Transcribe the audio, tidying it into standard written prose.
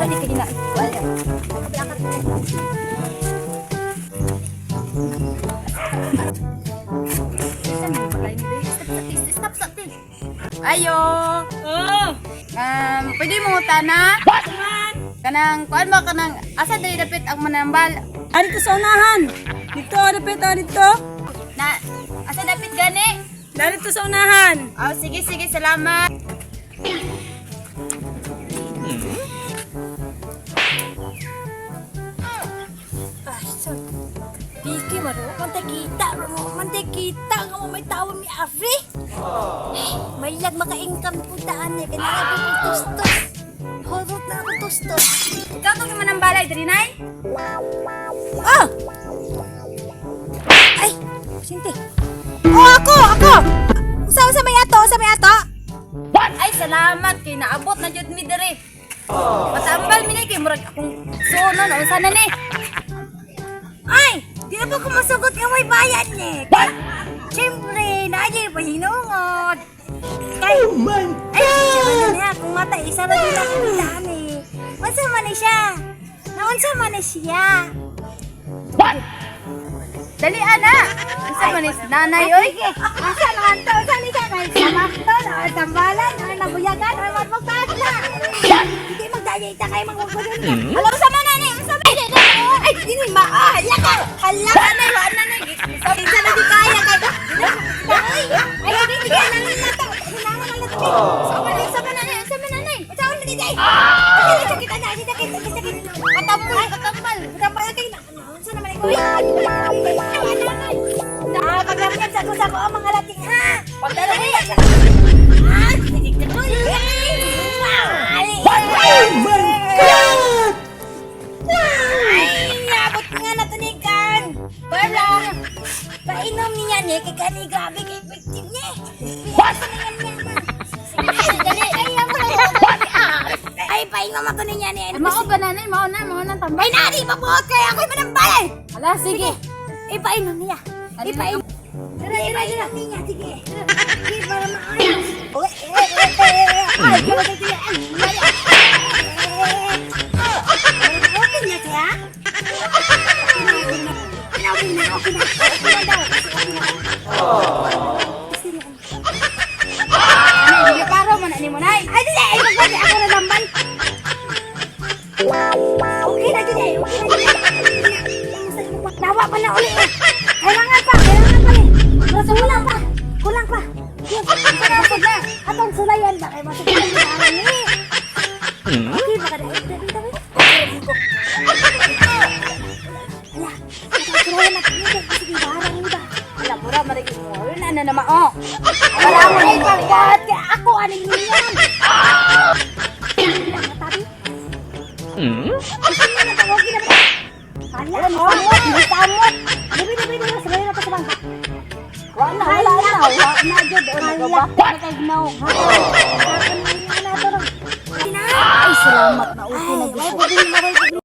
di kagina. Wala. Stop. Ayo. Oh, Pwede mo utana? Kanang kuan mo kanang asa diri dapit ang manambal. dito sa unahan. Dito, dapit, dito. Na asa dapit gani? Dito sa unahan. Oh, sige, salamat. Piki mo rin, mantikita nga mo may tawag mi Afri. May lag maka-income po taan eh, kailangan po tustos. Horot na ako tustos. Ikaw tong manambalay diri nay? Ah! Ay, sinti. Oh, ako! Usa may ato. Ay, salamat kay naabot na jud mi diri. Matambal mi ni kay murag akong suno na unsa na ni? Ay! Di na po ko masugot nga may bayad ni. Siyempre, naayay pa hinungod. Kay, ay, siya na niya. Kung mata, isa na din ako nilaan eh. Unsa man ni siya? Naunsa man ni siya? Dali ana. Unsa man is nanay oy? Asa naman to? Asa ni siya? Kay samakto, na tambalan, na nabuyagan, na magpagtaas na. Hindi magdayay ta kayo magpagpagod na. Alam sa man ni, unsa man? Ay, di ni maala ka. Hala ka na, wala na. Isa na di kaya kay ko. Ay, di kaya na nila to. Hinangan na to. Unsa man ni? Ikaw na di day. Ay, sakit na, sakit. Katambal. Katambal kay na. Unsa naman ikaw? Paglapian sa ko ang mga lating ha. Pagdala ni. Ah, sige ka. Ay, nabot nga na tunikan. Wala. Painom niya ni kay kani gabi kay victim niya. Ay, painom ako niya ni. Mao ba nanay? Mao na tambal. Ay, nari mabuot kaya ako'y manambal. Ala sige. Ipainom niya. Ipainom. Ipainom niya, sige. Sige, para maayos. Ay, gawin niya. Okay na kaya? Okay na. Okay na daw. Ano, hindi paro man ni mo nay. Ay, dili. Ay, magpapit ako na lambal. Okay na, dili. Nawa pa na uli. Kailangan pa eh. Basta kulang pa. Masod na. Atong sulayan ba? Kaya masod na yung araw ni. Okay, baka na. Ala, atong sulayan na. Sige, barang mo ba? Ala pura marigin mo. Ano na mao? Wala mo na ipagkat. Kaya ako, aning niyan. Matabi? Gusto niya na tawagin na ba? Kala, samot. Hindi samot. Dabi. Sabay na pa sa bangka. Wala na jud nagabak na kay gnaw. Ay salamat na okay na gusto.